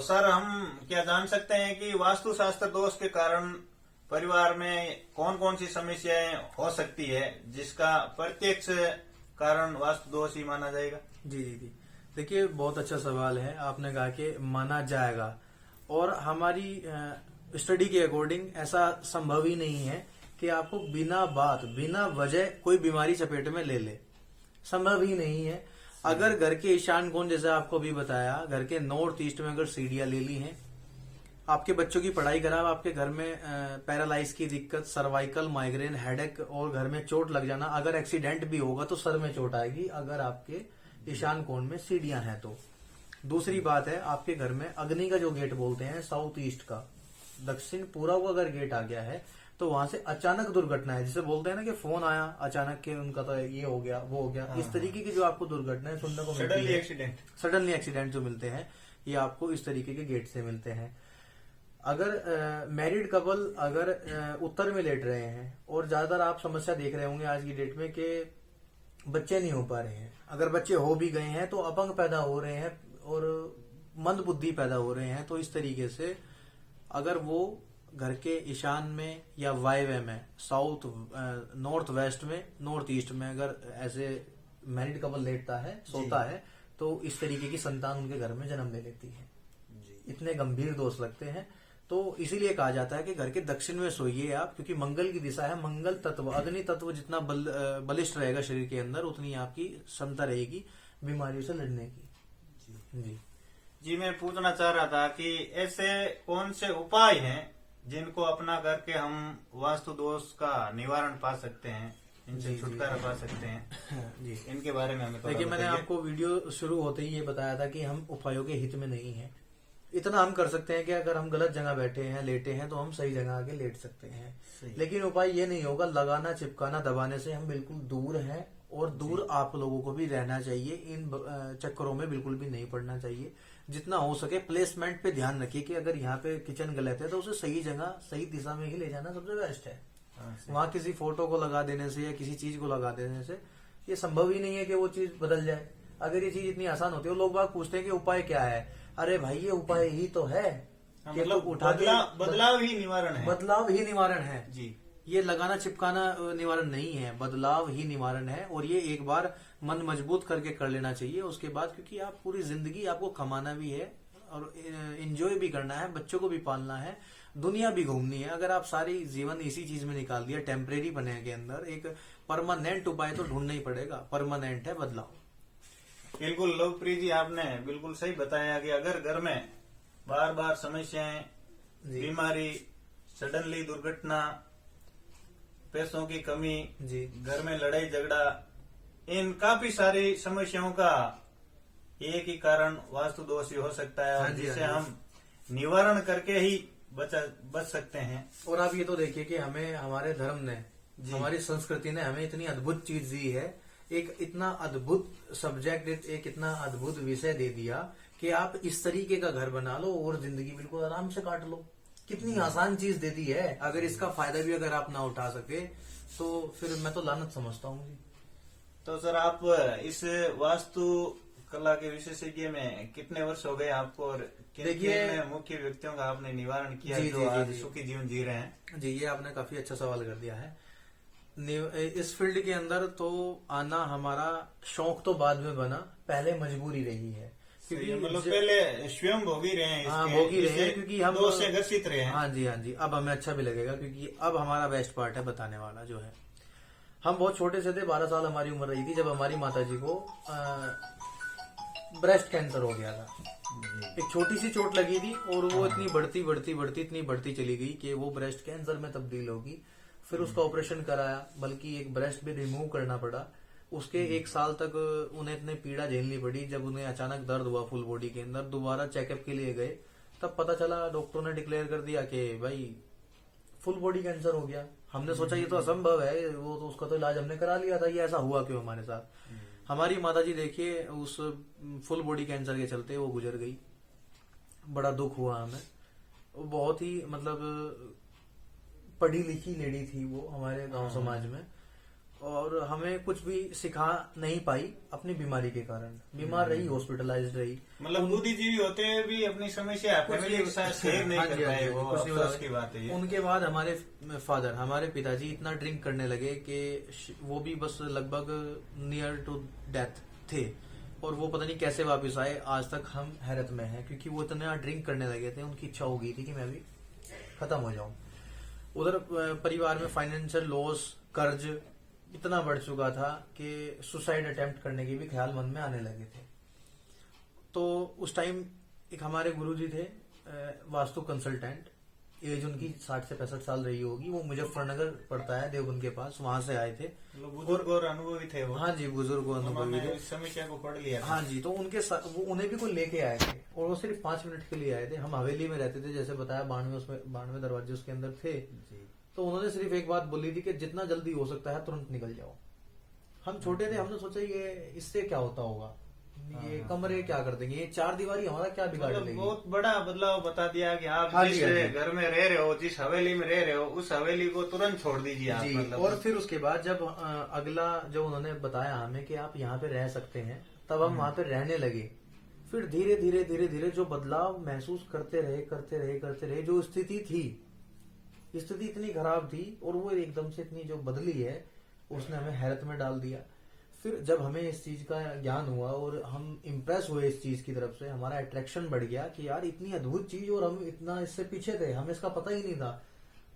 Sir हम क्या जान सकते हैं कि वास्तु शास्त्र दोष के कारण परिवार में कौन कौन सी समस्याएं हो सकती है जिसका प्रत्यक्ष कारण वास्तु दोष ही माना जाएगा? जी जी जी, देखिए बहुत अच्छा सवाल है। आपने कहा कि माना जाएगा, और हमारी स्टडी के अकॉर्डिंग ऐसा संभव ही नहीं है कि आपको बिना बात बिना वजह कोई बीमारी चपेट में ले ले, संभव ही नहीं है। अगर घर के ईशान कोण, जैसे आपको अभी बताया, घर के नॉर्थ ईस्ट में अगर सीढ़ियां ले ली हैं, आपके बच्चों की पढ़ाई खराब, आपके घर में पैरालाइज की दिक्कत, सर्वाइकल, माइग्रेन, हेडेक, और घर में चोट लग जाना, अगर एक्सीडेंट भी होगा तो सर में चोट आएगी अगर आपके ईशान कोण में सीढ़ियां हैं तो। दूसरी बात है, आपके घर में अग्नि का जो गेट बोलते हैं साउथ ईस्ट का, दक्षिण पूर्व का अगर गेट आ गया है तो वहां से अचानक दुर्घटना है, जिसे बोलते हैं ना कि फोन आया अचानक के उनका तो ये हो गया वो हो गया, इस तरीके की जो आपको दुर्घटनाएं सुनने को मिलती है, सडनली एक्सीडेंट जो मिलते हैं, ये आपको इस तरीके के गेट से मिलते हैं। अगर मैरिड कपल अगर उत्तर में लेट रहे हैं, और ज्यादातर आप समस्या देख रहे होंगे आज की डेट में कि बच्चे नहीं हो पा रहे हैं, अगर बच्चे हो भी गए हैं तो अपंग पैदा हो रहे हैं और मंद बुद्धि पैदा हो रहे हैं, तो इस तरीके से अगर वो घर के ईशान में या वायव्य में, साउथ नॉर्थ वेस्ट में, नॉर्थ ईस्ट में अगर ऐसे मैरिड कपल लेटता है, सोता है, तो इस तरीके की संतान उनके घर में जन्म ले लेती है। इतने गंभीर दोष लगते हैं। तो इसीलिए कहा जाता है कि घर के दक्षिण में सोइए आप, क्योंकि मंगल की दिशा है, मंगल तत्व, अग्नि तत्व जितना बलिष्ठ रहेगा शरीर के अंदर, उतनी आपकी क्षमता रहेगी बीमारियों से लड़ने की। जी जी, मैं पूछना चाह रहा था कि ऐसे कौन से उपाय हैं जिनको अपना करके हम वास्तु दोष का निवारण पा सकते हैं, इनसे छुटकारा पा सकते हैं? जी, इनके बारे में हमें देखिए, मैंने आपको वीडियो शुरू होते ही ये बताया था कि हम उपायों के हित में नहीं है। इतना हम कर सकते हैं कि अगर हम गलत जगह बैठे हैं, लेटे हैं, तो हम सही जगह आके लेट सकते हैं। लेकिन उपाय ये नहीं होगा, लगाना, चिपकाना, दबाने से हम बिल्कुल दूर हैं, और दूर आप लोगों को भी रहना चाहिए। इन चक्करों में बिल्कुल भी नहीं पड़ना चाहिए। जितना हो सके प्लेसमेंट पे ध्यान रखिए कि अगर यहाँ पे किचन गलत है तो उसे सही जगह, सही दिशा में ही ले जाना सबसे बेस्ट है। वहां किसी फोटो को लगा देने से या किसी चीज को लगा देने से ये संभव ही नहीं है कि वो चीज बदल जाए। अगर ये चीज इतनी आसान होती है, लोग बात पूछते हैं कि उपाय क्या है, अरे भाई ये उपाय ही तो है, मतलब बदलाव ही निवारण है। बदलाव ही निवारण है जी, ये लगाना चिपकाना निवारण नहीं है, बदलाव ही निवारण है। और ये एक बार मन मजबूत करके कर लेना चाहिए। उसके बाद, क्योंकि आप पूरी जिंदगी आपको कमाना भी है और एंजॉय भी करना है, बच्चों को भी पालना है, दुनिया भी घूमनी है। अगर आप सारी जीवन इसी चीज में निकाल दिया, टेम्परेरी बने के अंदर, एक परमानेंट उपाय तो ढूंढना ही पड़ेगा। परमानेंट है बदलाव। बिल्कुल लोकप्रिय जी, आपने बिल्कुल सही बताया कि अगर घर में बार बार समस्याएं, बीमारी, सडनली दुर्घटना, पैसों की कमी, घर में लड़ाई झगड़ा, इन काफी सारी समस्याओं का एक ही कारण वास्तु दोष ही हो सकता है, और जिसे हम निवारण करके ही बच सकते हैं। और आप ये तो देखिए कि हमें हमारे धर्म ने, हमारी संस्कृति ने हमें इतनी अद्भुत चीज दी है, एक इतना अद्भुत सब्जेक्ट, एक इतना अद्भुत विषय दे दिया कि आप इस तरीके का घर बना लो और जिंदगी बिल्कुल आराम से काट लो। कितनी आसान चीज दे दी है। अगर इसका फायदा भी अगर आप ना उठा सके तो फिर मैं तो लानत समझता हूँ जी। तो सर, आप इस वास्तु कला के विशेषज्ञ में कितने वर्ष हो गए आपको, और किन मुख्य व्यक्तियों का आपने निवारण किया जो आज सुखी जीवन जी रहे हैं? जी, ये आपने काफी अच्छा सवाल कर दिया है। इस फील्ड के अंदर तो आना हमारा शौक तो बाद में बना, पहले मजबूरी रही है। क्योंकि मतलब पहले स्वयं भोगी रहे हैं, हाँ भोगी रहे हैं, क्योंकि हम दोष से ग्रसित रहे हैं। हाँ जी, हाँ जी। अब हमें अच्छा भी लगेगा, क्योंकि अब हमारा बेस्ट पार्ट है बताने वाला जो है। हम बहुत छोटे से थे, 12 साल हमारी उम्र रही थी जब हमारी माताजी को ब्रेस्ट कैंसर हो गया था। एक छोटी सी चोट लगी थी और वो इतनी बढ़ती चली गई कि वो ब्रेस्ट कैंसर में तब्दील होगी। फिर उसका ऑपरेशन कराया, बल्कि एक ब्रेस्ट भी रिमूव करना पड़ा। उसके 1 साल तक उन्हें इतनी पीड़ा झेलनी पड़ी। जब उन्हें अचानक दर्द हुआ फुल बॉडी के अंदर, दोबारा चेकअप के लिए गए, तब पता चला, डॉक्टरों ने डिक्लेयर कर दिया कि भाई फुल बॉडी कैंसर हो गया। हमने सोचा ये तो असंभव है, वो तो उसका तो इलाज हमने करा लिया था, ये ऐसा हुआ क्यों हमारे साथ। हमारी माताजी देखिए उस फुल बॉडी कैंसर के चलते वो गुजर गई। बड़ा दुख हुआ हमें। वो बहुत ही मतलब पढ़ी लिखी लेडी थी वो हमारे गांव समाज में। और हमें कुछ भी सिखा नहीं पाई अपनी बीमारी के कारण। बीमार रही, हॉस्पिटलाइज्ड रही। मतलब बुद्धिजीवी होते हुए भी अपनी समस्या फैमिली के साथ शेयर नहीं हाँ कर जी, हाँ पाए, जी, वो कुछ नहीं अफसोस बता की बात है ये। उनके बाद हमारे फादर, हमारे पिताजी इतना ड्रिंक करने लगे कि वो भी बस लगभग नियर टू डेथ थे। और वो पता नहीं कैसे वापस आए, आज तक हम हैरत में हैं, क्योंकि वो इतना ड्रिंक करने लगे थे, उनकी इच्छा हो गई थी कि मैं भी खत्म हो जाऊं। उधर परिवार में फाइनेंशियल लॉस, कर्ज इतना बढ़ चुका था कि सुसाइड अटेम्प्ट करने के भी ख्याल मन में आने लगे थे। तो उस टाइम एक हमारे गुरुजी थे, वास्तु कंसल्टेंट, एज उनकी 60 से 65 साल रही होगी। वो मुजफ्फरनगर पड़ता है, देवबंद के पास, वहां से आए थे। मतलब बुजुर्ग और अनुभवी थे वो। हाँ जी, बुजुर्ग और अनुभवी उन्होंने थे। इस समस्या को पढ़ लिया था। हाँ जी, तो उनके साथ उन्हें भी कोई लेके आए थे, और वो सिर्फ 5 मिनट के लिए आए थे। हम हवेली में रहते थे, जैसे बताया, 92 दरवाजे उसके अंदर थे। जी। तो उन्होंने सिर्फ एक बात बोली थी कि जितना जल्दी हो सकता है तुरंत निकल जाओ। हम छोटे थे, हमने सोचा ये इससे क्या होता होगा, ये कमरे क्या कर देंगे, ये 4 दीवारी हमारा क्या बिगाड़ मतलब लेगी। बहुत बड़ा बदलाव बता दिया कि आप हाँ जिस जी, हाँ जी। घर में रह रहे हो, जिस हवेली में रह रहे हो, उस हवेली को तुरंत छोड़ दीजिए आप। जी। मतलब और फिर उसके बाद जब अगला जो उन्होंने बताया हमें कि आप यहाँ पे रह सकते हैं, तब हम वहां पे रहने लगे। फिर धीरे धीरे धीरे धीरे जो बदलाव महसूस करते रहे, जो स्थिति थी, स्थिति इतनी खराब थी, और वो एकदम से इतनी जो बदली है, उसने हमें हैरत में डाल दिया। फिर जब हमें इस चीज का ज्ञान हुआ और हम इम्प्रेस हुए इस चीज की तरफ से, हमारा अट्रैक्शन बढ़ गया कि यार इतनी अद्भुत चीज, और हम इतना इससे पीछे थे, हमें इसका पता ही नहीं था।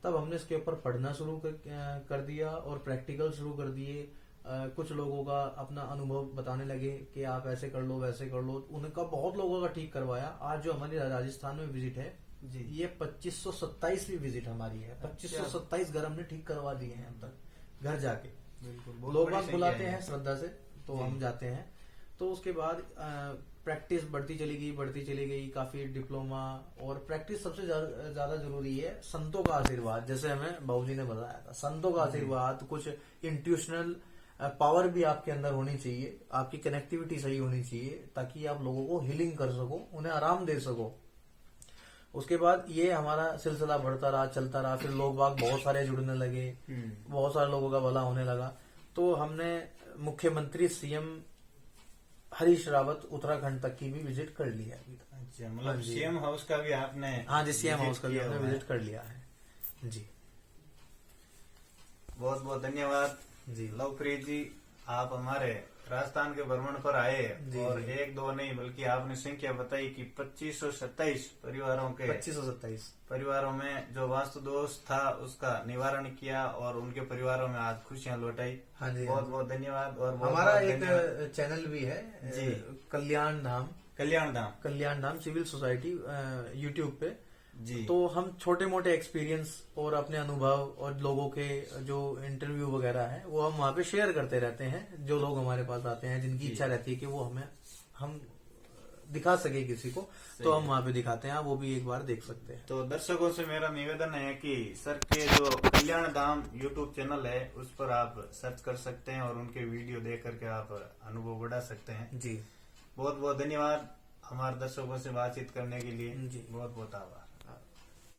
तब हमने इसके ऊपर पढ़ना शुरू कर दिया और प्रैक्टिकल शुरू कर दिए। कुछ लोगों का अपना अनुभव बताने लगे कि आप ऐसे कर लो, वैसे कर लो। उनका बहुत लोगों का ठीक करवाया। आज जो हमारी राजस्थान में विजिट है जी। ये 2527वीं विजिट हमारी है। 2527 घर हमने ठीक करवा दिए हैं अब तक, घर जाके। बिल्कुल, बहुत लोग बड़ी बाग संख्या बुलाते है। हैं श्रद्धा से, तो जी। हम जाते हैं। तो उसके बाद प्रैक्टिस बढ़ती चली गई। काफी डिप्लोमा और प्रैक्टिस सबसे ज्यादा जरूरी है। संतों का आशीर्वाद, जैसे हमें बाबूजी ने बताया था, संतों का आशीर्वाद, कुछ इंट्यूशनल पावर भी आपके अंदर होनी चाहिए, आपकी कनेक्टिविटी सही होनी चाहिए, ताकि आप लोगों को हीलिंग कर सको, उन्हें आराम दे सको। उसके बाद ये हमारा सिलसिला बढ़ता रहा, चलता रहा। फिर लोग बाग बहुत सारे जुड़ने लगे, बहुत सारे लोगों का भला होने लगा। तो हमने मुख्यमंत्री सीएम हरीश रावत उत्तराखंड तक की भी विजिट कर लिया है अभी तक। अच्छा, हाँ मतलब जी। सीएम हाउस का भी आपने? हाँ जी, सीएम हाउस का भी किया हमने हुआ है। विजिट कर लिया है जी। बहुत बहुत धन्यवाद जी। लवप्रीत जी, आप हमारे राजस्थान के भ्रमण पर आए, जी, और जी। 1-2 नहीं बल्कि आपने संख्या बताई कि 2527 परिवारों के 2527 परिवारों में जो वास्तु दोष था उसका निवारण किया, और उनके परिवारों में आज खुशियां लौटाई। हाँ जी, बहुत बहुत धन्यवाद। और बहुत हमारा बहुत एक धन्यवाद। चैनल भी है जी। कल्याण धाम कल्याण धाम सिविल सोसाइटी यूट्यूब पे। जी। तो हम छोटे मोटे एक्सपीरियंस और अपने अनुभव और लोगों के जो इंटरव्यू वगैरह है वो हम वहाँ पे शेयर करते रहते हैं। जो लोग हमारे पास आते हैं, जिनकी जी। इच्छा रहती है कि वो हम दिखा सके किसी को, तो हम वहाँ पे दिखाते हैं। आप वो भी एक बार देख सकते हैं। तो दर्शकों से मेरा निवेदन है कि सर के जो कल्याण धाम यूट्यूब चैनल है उस पर आप सर्च कर सकते हैं और उनके वीडियो देख करके आप अनुभव बढ़ा सकते हैं। जी। बहुत बहुत धन्यवाद हमारे दर्शकों से बातचीत करने के लिए। जी। बहुत बहुत आभार।